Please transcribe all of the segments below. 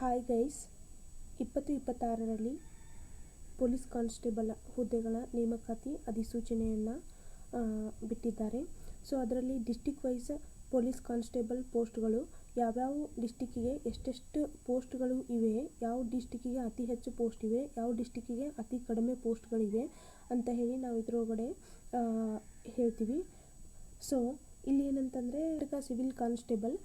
Hi guys, 2026ರಲ್ಲಿ police constable ಹುದ್ದೆಗಳ ನೇಮಕಾತಿ ಅಧಿಸೂಚನೆಯನ್ನು ಬಿಟ್ಟಿದ್ದಾರೆ. ಸೊ ಅದರಲ್ಲಿ ಡಿಸ್ಟಿಕ್ ವೈಸ್ ಪೊಲೀಸ್ ಕಾನ್ಸ್ಟೇಬಲ್ ಪೋಸ್ಟ್ಗಳು ಯಾವ್ಯಾವ ಡಿಸ್ಟಿಕ್ಕಿಗೆ ಎಷ್ಟೆಷ್ಟು ಪೋಸ್ಟ್ಗಳು ಇವೆ, ಯಾವ ಡಿಸ್ಟಿಕ್ಕಿಗೆ ಅತಿ ಹೆಚ್ಚು ಪೋಸ್ಟ್ ಇವೆ, ಯಾವ ಡಿಸ್ಟಿಕ್ಕಿಗೆ ಅತಿ ಕಡಿಮೆ ಪೋಸ್ಟ್ಗಳಿವೆ ಅಂತ ಹೇಳಿ ನಾವು ಇದರೊಳಗಡೆ ಹೇಳ್ತೀವಿ. ಸೊ ಇಲ್ಲಿ ಏನಂತಂದರೆ ಸಿವಿಲ್ ಕಾನ್ಸ್ಟೇಬಲ್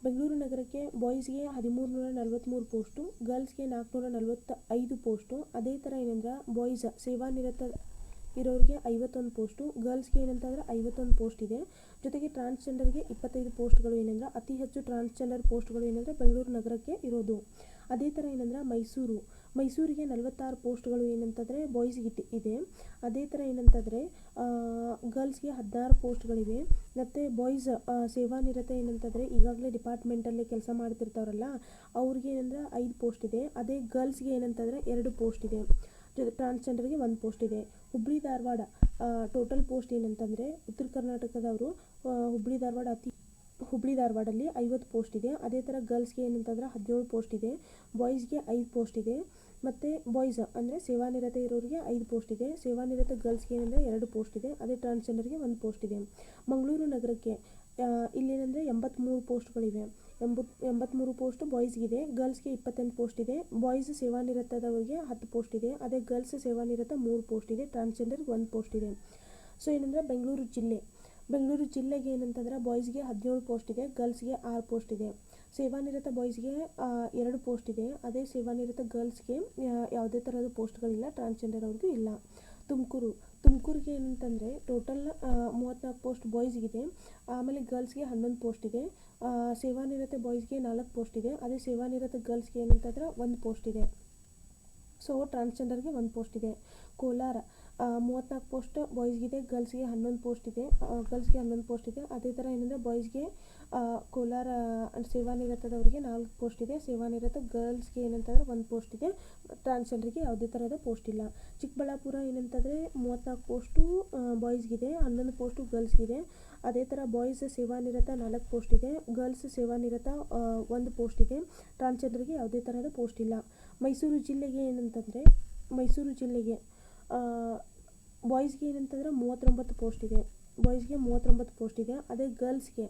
ಬೆಂಗಳೂರು ನಗರಕ್ಕೆ ಬಾಯ್ಸ್ಗೆ 1343 ಪೋಸ್ಟು, ಗರ್ಲ್ಸ್ಗೆ 445 ಪೋಸ್ಟು. ಅದೇ ಥರ ಏನಂದ್ರೆ ಬಾಯ್ಸ್ ಸೇವಾನಿರತ ಇರೋರಿಗೆ 51 ಪೋಸ್ಟು, ಗರ್ಲ್ಸ್ಗೆ ಏನಂತಂದ್ರೆ 51 ಪೋಸ್ಟ್ ಇದೆ. ಜೊತೆಗೆ ಟ್ರಾನ್ಸ್ಜೆಂಡರ್ಗೆ 25 ಪೋಸ್ಟ್ಗಳು ಏನಂದ್ರೆ ಅತಿ ಹೆಚ್ಚು ಟ್ರಾನ್ಸ್ಜೆಂಡರ್ ಪೋಸ್ಟ್ಗಳು ಏನಂದರೆ ಬೆಂಗಳೂರು ನಗರಕ್ಕೆ ಇರೋದು. ಅದೇ ಥರ ಏನಂದ್ರೆ ಮೈಸೂರಿಗೆ 46 ಪೋಸ್ಟ್ಗಳು ಏನಂತಂದರೆ ಬಾಯ್ಸ್ಗೆ ಇದೆ. ಅದೇ ಥರ ಏನಂತಂದರೆ ಗರ್ಲ್ಸ್ಗೆ 16 ಪೋಸ್ಟ್ಗಳಿವೆ. ಮತ್ತು ಬಾಯ್ಸ್ ಸೇವಾನಿರತ ಏನಂತಂದರೆ ಈಗಾಗಲೇ ಡಿಪಾರ್ಟ್ಮೆಂಟಲ್ಲಿ ಕೆಲಸ ಮಾಡ್ತಿರ್ತಾರಲ್ಲ ಅವ್ರಿಗೆ ಏನಂದ್ರೆ 5 ಪೋಸ್ಟ್ ಇದೆ. ಅದೇ ಗರ್ಲ್ಸ್ಗೆ ಏನಂತಂದರೆ 2 ಪೋಸ್ಟ್ ಇದೆ. ಟ್ರಾನ್ಸ್ಜೆಂಡರ್ಗೆ 1 ಪೋಸ್ಟ್ ಇದೆ. ಹುಬ್ಬಳ್ಳಿ ಧಾರವಾಡ ಟೋಟಲ್ ಪೋಸ್ಟ್ ಏನಂತಂದರೆ ಉತ್ತರ ಕರ್ನಾಟಕದವರು ಹುಬ್ಬಳ್ಳಿ ಧಾರವಾಡಲ್ಲಿ 50 ಪೋಸ್ಟ್ ಇದೆ. ಅದೇ ಥರ ಗರ್ಲ್ಸ್ಗೆ ಏನಂತಂದ್ರೆ 17 ಪೋಸ್ಟ್ ಇದೆ, ಬಾಯ್ಸ್ಗೆ 5 ಪೋಸ್ಟ್ ಇದೆ. ಮತ್ತು ಬಾಯ್ಸ್ ಅಂದರೆ ಸೇವಾನಿರತ ಇರೋರಿಗೆ 5 ಪೋಸ್ಟ್ ಇದೆ, ಸೇವಾನಿರತ ಗರ್ಲ್ಸ್ಗೆ ಏನಂದರೆ 2 ಪೋಸ್ಟ್ ಇದೆ. ಅದೇ ಟ್ರಾನ್ಸ್ಜೆಂಡರ್ಗೆ 1 ಪೋಸ್ಟ್ ಇದೆ. ಮಂಗಳೂರು ನಗರಕ್ಕೆ ಇಲ್ಲೇನೆಂದರೆ 83 ಪೋಸ್ಟ್ಗಳಿವೆ. 83 ಪೋಸ್ಟ್ ಬಾಯ್ಸ್ಗಿದೆ, ಗರ್ಲ್ಸ್ಗೆ 28 ಪೋಸ್ಟ್ ಇದೆ. ಬಾಯ್ಸ್ ಸೇವಾನಿರತದವರಿಗೆ 10 ಪೋಸ್ಟ್ ಇದೆ. ಅದೇ ಗರ್ಲ್ಸ್ ಸೇವಾನಿರತ 3 ಪೋಸ್ಟ್ ಇದೆ, ಟ್ರಾನ್ಸ್ಜೆಂಡರ್ಗೆ 1 ಪೋಸ್ಟ್ ಇದೆ. ಸೊ ಏನಂದರೆ ಬೆಂಗಳೂರು ಜಿಲ್ಲೆಗೆ ಏನಂತಂದ್ರೆ ಬಾಯ್ಸ್ಗೆ 17 ಪೋಸ್ಟ್ ಇದೆ, ಗರ್ಲ್ಸ್ಗೆ 6 ಪೋಸ್ಟ್ ಇದೆ. ಸೇವಾನಿರತ ಬಾಯ್ಸ್ಗೆ 2 ಪೋಸ್ಟ್ ಇದೆ. ಅದೇ ಸೇವಾನಿರತ ಗರ್ಲ್ಸ್ಗೆ ಯಾವುದೇ ಥರದ ಪೋಸ್ಟ್ಗಳಿಲ್ಲ, ಟ್ರಾನ್ಸ್ಜೆಂಡರ್ ಅವ್ರಿಗೂ ಇಲ್ಲ. ತುಮಕೂರಿಗೆ ಏನಂತಂದರೆ ಟೋಟಲ್ 34 ಪೋಸ್ಟ್ ಬಾಯ್ಸ್ಗಿದೆ. ಆಮೇಲೆ ಗರ್ಲ್ಸ್ಗೆ 11 ಪೋಸ್ಟ್ ಇದೆ. ಸೇವಾನಿರತ ಬಾಯ್ಸ್ಗೆ 4 ಪೋಸ್ಟ್ ಇದೆ. ಅದೇ ಸೇವಾನಿರತ ಗರ್ಲ್ಸ್ಗೆ ಏನಂತಂದ್ರೆ 1 ಪೋಸ್ಟ್ ಇದೆ. ಸೊ ಟ್ರಾನ್ಸ್ಜೆಂಡರ್ಗೆ 1 ಪೋಸ್ಟ್ ಇದೆ. ಕೋಲಾರ 34 ಪೋಸ್ಟ್ ಬಾಯ್ಸ್ಗಿದೆ, ಗರ್ಲ್ಸ್ಗೆ 11 ಪೋಸ್ಟ್ ಇದೆ. ಅದೇ ಥರ ಏನಂದರೆ ಬಾಯ್ಸ್ಗೆ ಕೋಲಾರ ಸೇವಾನಿರತದವರಿಗೆ 4 ಪೋಸ್ಟ್ ಇದೆ. ಸೇವಾನಿರತ ಗರ್ಲ್ಸ್ಗೆ ಏನಂತಂದರೆ 1 ಪೋಸ್ಟ್ ಇದೆ. ಟ್ರಾನ್ಸ್ಜೆಂಡರ್ಗೆ ಯಾವುದೇ ಥರದ ಪೋಸ್ಟ್ ಇಲ್ಲ. ಚಿಕ್ಕಬಳ್ಳಾಪುರ ಏನಂತಂದರೆ 34 ಪೋಸ್ಟು ಬಾಯ್ಸ್ಗಿದೆ, 11 ಪೋಸ್ಟು ಗರ್ಲ್ಸ್ಗಿದೆ. ಅದೇ ಥರ ಬಾಯ್ಸ್ ಸೇವಾನಿರತ 4 ಪೋಸ್ಟ್ ಇದೆ, ಗರ್ಲ್ಸ್ ಸೇವಾನಿರತ 1 ಪೋಸ್ಟ್ ಇದೆ. ಟ್ರಾನ್ಸ್ಜೆಂಡರ್ಗೆ ಯಾವುದೇ ಥರದ ಪೋಸ್ಟ್ ಇಲ್ಲ. ಮೈಸೂರು ಜಿಲ್ಲೆಗೆ ಬಾಯ್ಸ್ಗೆ ಏನಂತಂದ್ರೆ 39 ಪೋಸ್ಟ್ ಇದೆ. ಅದೇ ಗರ್ಲ್ಸ್ಗೆ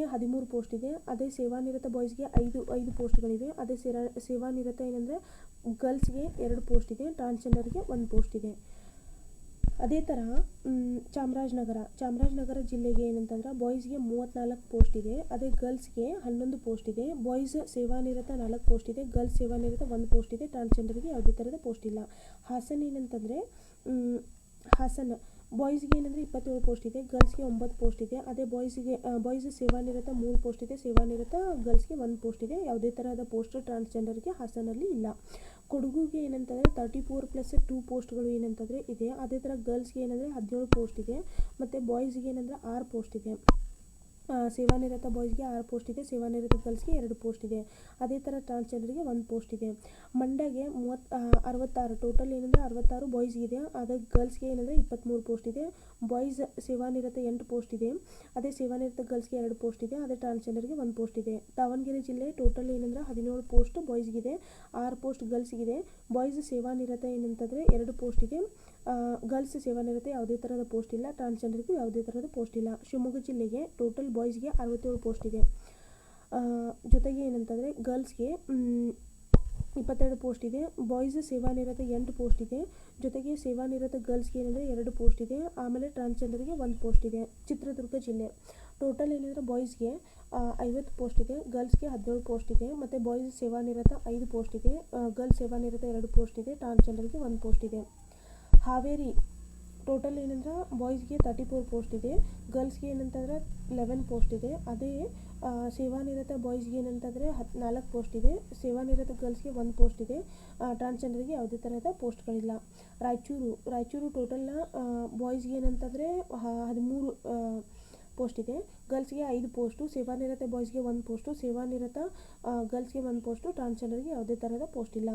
13 ಪೋಸ್ಟ್ ಇದೆ. ಅದೇ ಸೇವಾನಿರತ ಬಾಯ್ಸ್ಗೆ 5 ಪೋಸ್ಟ್ಗಳಿವೆ. ಅದೇ ಸೇವಾನಿರತ ಏನಂದರೆ ಗರ್ಲ್ಸ್ಗೆ 2 ಪೋಸ್ಟ್ ಇದೆ, ಟ್ರಾನ್ಸ್ಜೆಂಡರ್ಗೆ 1 ಪೋಸ್ಟ್ ಇದೆ. ಅದೇ ಥರ ಚಾಮರಾಜನಗರ ಜಿಲ್ಲೆಗೆ ಏನಂತಂದ್ರೆ ಬಾಯ್ಸ್ಗೆ 34 ಪೋಸ್ಟ್ ಇದೆ. ಅದೇ ಗರ್ಲ್ಸ್ಗೆ 11 ಪೋಸ್ಟ್ ಇದೆ. ಬಾಯ್ಸ್ ಸೇವಾನಿರತ 4 ಪೋಸ್ಟ್ ಇದೆ, ಗರ್ಲ್ಸ್ ಸೇವಾನಿರತ 1 ಪೋಸ್ಟ್ ಇದೆ. ಟ್ರಾನ್ಸ್ಜೆಂಡರ್ಗೆ ಯಾವುದೇ ಥರದ ಪೋಸ್ಟ್ ಇಲ್ಲ. ಹಾಸನ ಏನಂತಂದರೆ ಬಾಯ್ಸ್ಗೆ ಏನಂದರೆ 27 ಪೋಸ್ಟ್ ಇದೆ, ಗರ್ಲ್ಸ್ಗೆ 9 ಪೋಸ್ಟ್ ಇದೆ. ಅದೇ ಬಾಯ್ಸ್ ಸೇವಾನಿರತ 3 ಪೋಸ್ಟ್ ಇದೆ, ಸೇವಾನಿರತ ಗರ್ಲ್ಸ್ಗೆ 1 ಪೋಸ್ಟ್ ಇದೆ. ಯಾವುದೇ ಥರದ ಪೋಸ್ಟ್ ಟ್ರಾನ್ಸ್ಜೆಂಡರ್ಗೆ ಹಾಸನಲ್ಲಿ ಇಲ್ಲ. ಕೊಡಗುಗೆ ಏನಂತಂದರೆ 34+2 ಪೋಸ್ಟ್ಗಳು ಏನಂತಂದರೆ ಇದೆ. ಅದೇ ಥರ ಗರ್ಲ್ಸ್ಗೆ ಏನಂದರೆ 17 ಪೋಸ್ಟ್ ಇದೆ. ಮತ್ತು ಬಾಯ್ಸ್ಗೆ ಏನಂದರೆ 6 ಪೋಸ್ಟ್ ಇದೆ. ಸೇವಾನಿರತ ಬಾಯ್ಸ್ಗೆ 6 ಪೋಸ್ಟ್ ಇದೆ, ಸೇವಾನಿರತ ಗರ್ಲ್ಸ್ಗೆ 2 ಪೋಸ್ಟ್ ಇದೆ. ಅದೇ ಥರ ಟ್ರಾನ್ಸ್ಜೆಂಡರ್ಗೆ 1 ಪೋಸ್ಟ್ ಇದೆ. ಮಂಡ್ಯಗೆ 66 ಟೋಟಲ್ ಏನಂದರೆ 66 ಬಾಯ್ಸ್ಗಿದೆ. ಅದೇ ಗರ್ಲ್ಸ್ಗೆ ಏನಂದರೆ 23 ಪೋಸ್ಟ್ ಇದೆ. ಬಾಯ್ಸ್ ಸೇವಾನಿರತ 8 ಪೋಸ್ಟ್ ಇದೆ. ಅದೇ ಸೇವಾನಿರತ ಗರ್ಲ್ಸ್ಗೆ 2 ಪೋಸ್ಟ್ ಇದೆ. ಅದೇ ಟ್ರಾನ್ಸ್ಜೆಂಡರ್ಗೆ 1 ಪೋಸ್ಟ್ ಇದೆ. ದಾವಣಗೆರೆ ಜಿಲ್ಲೆ ಟೋಟಲ್ ಏನಂದರೆ 17 ಪೋಸ್ಟ್ ಬಾಯ್ಸ್ಗಿದೆ, 6 ಪೋಸ್ಟ್ ಗರ್ಲ್ಸ್ಗಿದೆ. ಬಾಯ್ಸ್ ಸೇವಾನಿರತ ಏನಂತಂದರೆ 2 ಪೋಸ್ಟ್ ಇದೆ, ಗರ್ಲ್ಸ್ ಸೇವಾನಿರತ ಯಾವುದೇ ಥರದ ಪೋಸ್ಟ್ ಇಲ್ಲ, ಟ್ರಾನ್ಸ್ಜೆಂಡರ್ಗೂ ಯಾವುದೇ ಥರದ ಪೋಸ್ಟ್ ಇಲ್ಲ. ಶಿವಮೊಗ್ಗ ಜಿಲ್ಲೆಗೆ ಟೋಟಲ್ ಬಾಯ್ಸ್ಗೆ 67 ಪೋಸ್ಟ್ ಇದೆ. ಜೊತೆಗೆ ಏನಂತಂದರೆ ಗರ್ಲ್ಸ್ಗೆ 22 ಪೋಸ್ಟ್ ಇದೆ, ಬಾಯ್ಸ್ ಸೇವಾನಿರತ 8 ಪೋಸ್ಟ್ ಇದೆ. ಜೊತೆಗೆ ಸೇವಾನಿರತ ಗರ್ಲ್ಸ್ಗೆ ಏನಂದರೆ 2 ಪೋಸ್ಟ್ ಇದೆ. ಆಮೇಲೆ ಟ್ರಾನ್ಸ್ಜೆಂಡರ್ಗೆ 1 ಪೋಸ್ಟ್ ಇದೆ. ಚಿತ್ರದುರ್ಗ ಜಿಲ್ಲೆ ಟೋಟಲ್ ಏನಂದರೆ ಬಾಯ್ಸ್ಗೆ 50 ಪೋಸ್ಟ್ ಇದೆ, ಗರ್ಲ್ಸ್ಗೆ 17 ಪೋಸ್ಟ್ ಇದೆ. ಮತ್ತು ಬಾಯ್ಸ್ ಸೇವಾನಿರತ 5 ಪೋಸ್ಟ್ ಇದೆ, ಗರ್ಲ್ಸ್ ಸೇವಾನಿರತ 2 ಪೋಸ್ಟ್ ಇದೆ, ಟ್ರಾನ್ಸ್ಜೆಂಡರ್ಗೆ 1 ಪೋಸ್ಟ್ ಇದೆ. ಹಾವೇರಿ ಟೋಟಲ್ ಏನಂದ್ರೆ ಬಾಯ್ಸ್ಗೆ 34 ಪೋಸ್ಟ್ ಇದೆ, ಗರ್ಲ್ಸ್ಗೆ ಏನಂತಂದರೆ 11 ಪೋಸ್ಟ್ ಇದೆ. ಅದೇ ಸೇವಾನಿರತ ಬಾಯ್ಸ್ಗೆ ಏನಂತಂದರೆ 14 ಪೋಸ್ಟ್ ಇದೆ, ಸೇವಾನಿರತ ಗರ್ಲ್ಸ್ಗೆ 1 ಪೋಸ್ಟ್ ಇದೆ. ಟ್ರಾನ್ಸ್ಜೆಂಡರ್ಗೆ ಯಾವುದೇ ಥರದ ಪೋಸ್ಟ್ಗಳಿಲ್ಲ. ರಾಯಚೂರು ಟೋಟಲ್ ಬಾಯ್ಸ್ಗೆ ಏನಂತಂದರೆ 13 ಪೋಸ್ಟ್ ಇದೆ, ಗರ್ಲ್ಸ್ಗೆ 5 ಪೋಸ್ಟು, ಸೇವಾನಿರತ ಬಾಯ್ಸ್ಗೆ 1 ಪೋಸ್ಟು, ಸೇವಾನಿರತ ಗರ್ಲ್ಸ್ಗೆ 1 ಪೋಸ್ಟು, ಟ್ರಾನ್ಸ್ಜೆಂಡರ್ಗೆ ಯಾವುದೇ ಥರದ ಪೋಸ್ಟ್ ಇಲ್ಲ.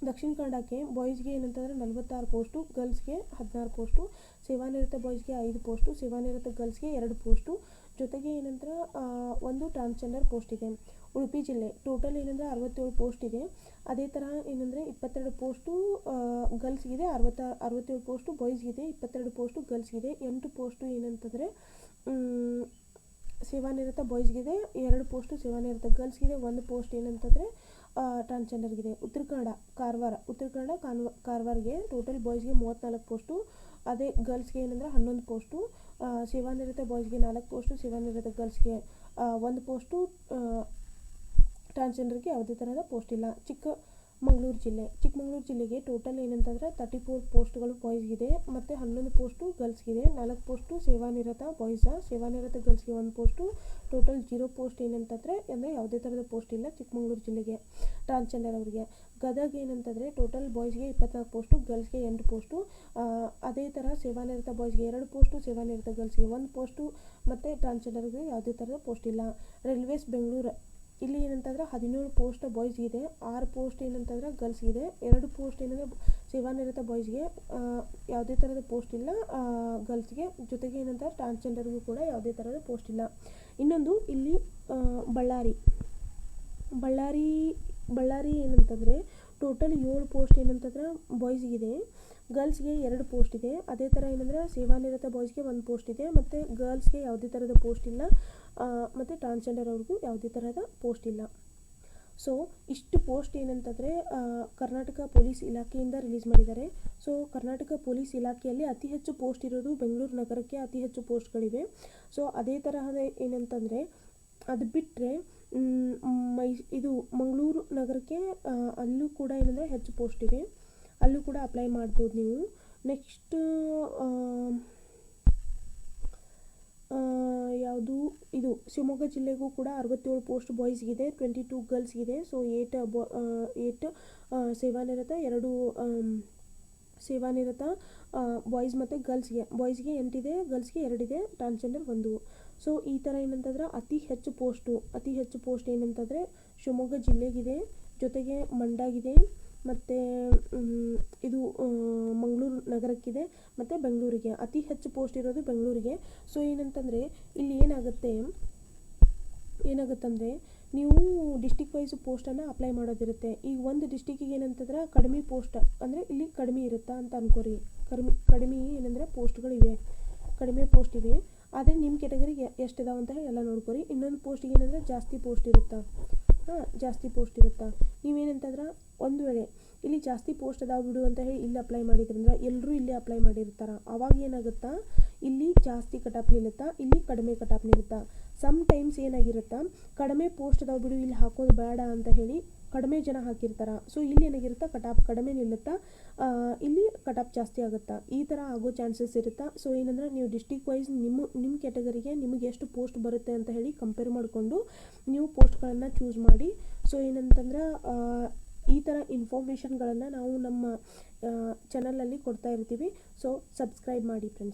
ದಕ್ಷಿಣ ಕನ್ನಡಕ್ಕೆ ಬಾಯ್ಸ್ಗೆ ಏನಂತಂದರೆ 46 ಪೋಸ್ಟು, ಗರ್ಲ್ಸ್ಗೆ 16 ಪೋಸ್ಟು, ಸೇವಾನಿರತ ಬಾಯ್ಸ್ಗೆ 5 ಪೋಸ್ಟು, ಸೇವಾನಿರತ ಗರ್ಲ್ಸ್ಗೆ 2 ಪೋಸ್ಟು. ಜೊತೆಗೆ ಏನಂದ್ರೆ ಒಂದು ಟ್ರಾನ್ಸ್ಜೆಂಡರ್ ಪೋಸ್ಟ್ ಇದೆ. ಉಡುಪಿ ಜಿಲ್ಲೆ ಟೋಟಲ್ ಏನಂದರೆ 67 ಪೋಸ್ಟ್ ಇದೆ. ಅದೇ ಥರ ಏನಂದರೆ 22 ಪೋಸ್ಟು ಗರ್ಲ್ಸ್ಗಿದೆ, 67 ಪೋಸ್ಟು ಬಾಯ್ಸ್ಗಿದೆ, 22 ಪೋಸ್ಟು ಗರ್ಲ್ಸ್ಗಿದೆ. 8 ಪೋಸ್ಟು ಏನಂತಂದರೆ ಸೇವಾನಿರತ ಬಾಯ್ಸ್ಗಿದೆ, 2 ಪೋಸ್ಟು ಸೇವಾನಿರತ ಗರ್ಲ್ಸ್ಗಿದೆ, 1 ಪೋಸ್ಟ್ ಏನಂತಂದರೆ ಟ್ರಾನ್ಸ್ಜೆಂಡರ್ಗಿದೆ. ಉತ್ತರ ಕನ್ನಡ ಕಾರವಾರ್ಗೆ ಟೋಟಲ್ ಬಾಯ್ಸ್ಗೆ 34 ಪೋಸ್ಟು, ಅದೇ ಗರ್ಲ್ಸ್ಗೆ ಏನಂದರೆ 11 ಪೋಸ್ಟು, ಸೇವಾನಿರತ ಬಾಯ್ಸ್ಗೆ 4 ಪೋಸ್ಟು, ಸೇವಾನಿರತ ಗರ್ಲ್ಸ್ಗೆ 1 ಪೋಸ್ಟು, ಟ್ರಾನ್ಸ್ಜೆಂಡರ್ಗೆ ಯಾವುದೇ ಥರದ ಪೋಸ್ಟ್ ಇಲ್ಲ. ಚಿಕ್ಕಮಗಳೂರು ಜಿಲ್ಲೆಗೆ ಟೋಟಲ್ ಏನಂತಂದರೆ 34 ಪೋಸ್ಟ್ಗಳು ಬಾಯ್ಸ್ಗಿದೆ ಮತ್ತು 11 ಪೋಸ್ಟು ಗರ್ಲ್ಸ್ಗಿದೆ, 4 ಪೋಸ್ಟು ಸೇವಾನಿರತ ಸೇವಾನಿರತ ಗರ್ಲ್ಸ್ಗೆ 1 ಪೋಸ್ಟು, ಟೋಟಲ್ 0 ಪೋಸ್ಟ್ ಏನಂತಂದರೆ ಅಂದರೆ ಯಾವುದೇ ಥರದ ಪೋಸ್ಟ್ ಇಲ್ಲ ಚಿಕ್ಕಮಗಳೂರು ಜಿಲ್ಲೆಗೆ ಟ್ರಾನ್ಸ್ಜೆಂಡರ್ ಅವರಿಗೆ. ಗದಗ ಏನಂತಂದರೆ ಟೋಟಲ್ ಬಾಯ್ಸ್ಗೆ 24 ಪೋಸ್ಟು, ಗರ್ಲ್ಸ್ಗೆ 8 ಪೋಸ್ಟು, ಅದೇ ಥರ ಸೇವಾನಿರತ ಬಾಯ್ಸ್ಗೆ 2 ಪೋಸ್ಟು, ಸೇವಾನಿರತ ಗರ್ಲ್ಸ್ಗೆ 1 ಪೋಸ್ಟು ಮತ್ತು ಟ್ರಾನ್ಸ್ಜೆಂಡರ್ಗೆ ಯಾವುದೇ ಥರದ ಪೋಸ್ಟ್ ಇಲ್ಲ. ರೈಲ್ವೇಸ್ ಬೆಂಗಳೂರು ಇಲ್ಲಿ ಏನಂತಂದರೆ 17 ಪೋಸ್ಟ್ ಬಾಯ್ಸ್ಗಿದೆ, 6 ಪೋಸ್ಟ್ ಏನಂತಂದರೆ ಗರ್ಲ್ಸ್ಗಿದೆ, 2 ಪೋಸ್ಟ್ ಏನಂದರೆ ಸೇವಾನಿರತ ಬಾಯ್ಸ್ಗೆ, ಯಾವುದೇ ಥರದ ಪೋಸ್ಟ್ ಇಲ್ಲ ಗರ್ಲ್ಸ್ಗೆ. ಜೊತೆಗೆ ಏನಂತಾರೆ ಟ್ರಾನ್ಸ್ಜೆಂಡರ್ಗೂ ಕೂಡ ಯಾವುದೇ ಥರದ ಪೋಸ್ಟ್ ಇಲ್ಲ. ಇನ್ನೊಂದು ಇಲ್ಲಿ ಬಳ್ಳಾರಿ ಏನಂತಂದರೆ ಟೋಟಲ್ 7 ಪೋಸ್ಟ್ ಏನಂತಂದ್ರೆ ಬಾಯ್ಸ್ಗಿದೆ, ಗರ್ಲ್ಸ್ಗೆ 2 ಪೋಸ್ಟ್ ಇದೆ. ಅದೇ ಥರ ಏನಂದರೆ ಸೇವಾನಿರತ ಬಾಯ್ಸ್ಗೆ 1 ಪೋಸ್ಟ್ ಇದೆ ಮತ್ತು ಗರ್ಲ್ಸ್ಗೆ ಯಾವುದೇ ಥರದ ಪೋಸ್ಟ್ ಇಲ್ಲ ಮತ್ತು ಟ್ರಾನ್ಸ್ಜೆಂಡರ್ ಅವ್ರಿಗೂ ಯಾವುದೇ ಥರದ ಪೋಸ್ಟ್ ಇಲ್ಲ. ಸೊ ಇಷ್ಟು ಪೋಸ್ಟ್ ಏನಂತಂದರೆ ಕರ್ನಾಟಕ ಪೊಲೀಸ್ ಇಲಾಖೆಯಿಂದ ರಿಲೀಸ್ ಮಾಡಿದ್ದಾರೆ. ಸೊ ಕರ್ನಾಟಕ ಪೊಲೀಸ್ ಇಲಾಖೆಯಲ್ಲಿ ಅತಿ ಹೆಚ್ಚು ಪೋಸ್ಟ್ ಇರೋದು ಬೆಂಗಳೂರು ನಗರಕ್ಕೆ ಅತಿ ಹೆಚ್ಚು ಪೋಸ್ಟ್ಗಳಿವೆ. ಸೊ ಅದೇ ತರಹದ ಏನಂತಂದರೆ ಅದು ಬಿಟ್ಟರೆ ಇದು ಮಂಗಳೂರು ನಗರಕ್ಕೆ ಅಲ್ಲೂ ಕೂಡ ಏನಂದರೆ ಹೆಚ್ಚು ಪೋಸ್ಟ್ ಇವೆ, ಅಲ್ಲೂ ಕೂಡ ಅಪ್ಲೈ ಮಾಡ್ಬೋದು ನೀವು. ನೆಕ್ಸ್ಟ್ ಯಾವುದು ಇದು ಶಿವಮೊಗ್ಗ ಜಿಲ್ಲೆಗೂ ಕೂಡ 67 ಪೋಸ್ಟ್ ಬಾಯ್ಸ್ಗಿದೆ, 22 ಗರ್ಲ್ಸ್ಗಿದೆ. ಸೊ 8 ಸೇವಾನಿರತ, 2 ಸೇವಾನಿರತ ಬಾಯ್ಸ್ ಮತ್ತು ಬಾಯ್ಸ್ಗೆ 8 ಇದೆ, ಗರ್ಲ್ಸ್ಗೆ 2 ಇದೆ, ಟ್ರಾನ್ಸ್ಜೆಂಡರ್ 1. ಸೊ ಈ ಥರ ಏನಂತಂದ್ರೆ ಅತಿ ಹೆಚ್ಚು ಪೋಸ್ಟ್ ಏನಂತಂದರೆ ಶಿವಮೊಗ್ಗ ಜಿಲ್ಲೆಗಿದೆ, ಜೊತೆಗೆ ಮಂಡ್ಯಗಿದೆ ಮತ್ತು ಇದು ಮಂಗಳೂರು ನಗರಕ್ಕಿದೆ ಮತ್ತು ಬೆಂಗಳೂರಿಗೆ ಅತಿ ಹೆಚ್ಚು ಪೋಸ್ಟ್ ಇರೋದು ಬೆಂಗಳೂರಿಗೆ. ಸೊ ಏನಂತಂದರೆ ಇಲ್ಲಿ ಏನಾಗುತ್ತಂದರೆ ನೀವು ಡಿಸ್ಟಿಕ್ ವೈಸ್ ಪೋಸ್ಟನ್ನು ಅಪ್ಲೈ ಮಾಡೋದಿರುತ್ತೆ. ಈಗ ಒಂದು ಡಿಸ್ಟಿಕ್ಕಿಗೆ ಏನಂತಂದ್ರೆ ಕಡಿಮೆ ಪೋಸ್ಟ್ ಅಂದರೆ ಇಲ್ಲಿ ಕಡಿಮೆ ಇರುತ್ತಾ ಅಂತ ಅನ್ಕೋರಿ, ಕಡಿಮೆ ಏನಂದರೆ ಕಡಿಮೆ ಪೋಸ್ಟ್ ಇವೆ. ಆದರೆ ನಿಮ್ಮ ಕ್ಯಾಟಗರಿಗೆ ಎಷ್ಟಿದಾವೆ ಅಂತ ಹೇಳಿ ಎಲ್ಲ ನೋಡ್ಕೊರಿ. ಇನ್ನೊಂದು ಪೋಸ್ಟಿಗೆ ಏನಂದರೆ ಜಾಸ್ತಿ ಪೋಸ್ಟ್ ಇರುತ್ತಾ ನೀವೇನಂತಂದ್ರೆ ಒಂದು ವೇಳೆ ಇಲ್ಲಿ ಜಾಸ್ತಿ ಪೋಸ್ಟ್ ಅದಾವ ಬಿಡು ಅಂತ ಹೇಳಿ ಇಲ್ಲಿ ಅಪ್ಲೈ ಮಾಡಿದ್ರಂದ್ರೆ ಎಲ್ಲರೂ ಇಲ್ಲಿ ಅಪ್ಲೈ ಮಾಡಿರ್ತಾರೆ. ಅವಾಗ ಏನಾಗುತ್ತಾ ಇಲ್ಲಿ ಜಾಸ್ತಿ ಕಟಾಪ್ ನಿಲ್ಲುತ್ತಾ, ಇಲ್ಲಿ ಕಡಿಮೆ ಕಟಾಪ್ ನಿಲ್ಲುತ್ತಾ. ಸಮ್ ಟೈಮ್ಸ್ ಏನಾಗಿರುತ್ತಾ ಕಡಿಮೆ ಪೋಸ್ಟ್ ಅದಾವ ಬಿಡು ಇಲ್ಲಿ ಹಾಕೋದು ಬೇಡ ಅಂತ ಹೇಳಿ ಕಡಿಮೆ ಜನ ಹಾಕಿರ್ತಾರೆ. ಸೊ ಇಲ್ಲಿ ಏನಾಗಿರುತ್ತಾ ಕಟಾಪ್ ಕಡಿಮೆ ನಿಲ್ಲುತ್ತಾ, ಇಲ್ಲಿ ಕಟಾಪ್ ಜಾಸ್ತಿ ಆಗುತ್ತಾ, ಈ ಥರ ಆಗೋ ಚಾನ್ಸಸ್ ಇರುತ್ತಾ. ಸೊ ಏನಂದ್ರೆ ನೀವು ಡಿಸ್ಟಿಕ್ ವೈಸ್ ನಿಮ್ಮ ಕ್ಯಾಟಗರಿಗೆ ನಿಮಗೆ ಎಷ್ಟು ಪೋಸ್ಟ್ ಬರುತ್ತೆ ಅಂತ ಹೇಳಿ ಕಂಪೇರ್ ಮಾಡಿಕೊಂಡು ನೀವು ಪೋಸ್ಟ್ಗಳನ್ನು ಚೂಸ್ ಮಾಡಿ. ಸೊ ಏನಂತಂದ್ರೆ ಈ ಥರ ಇನ್ಫಾರ್ಮೇಷನ್ಗಳನ್ನು ನಾವು ನಮ್ಮ ಚಾನಲಲ್ಲಿ ಕೊಡ್ತಾ ಇರ್ತೀವಿ. ಸೊ ಸಬ್ಸ್ಕ್ರೈಬ್ ಮಾಡಿ ಫ್ರೆಂಡ್ಸ್.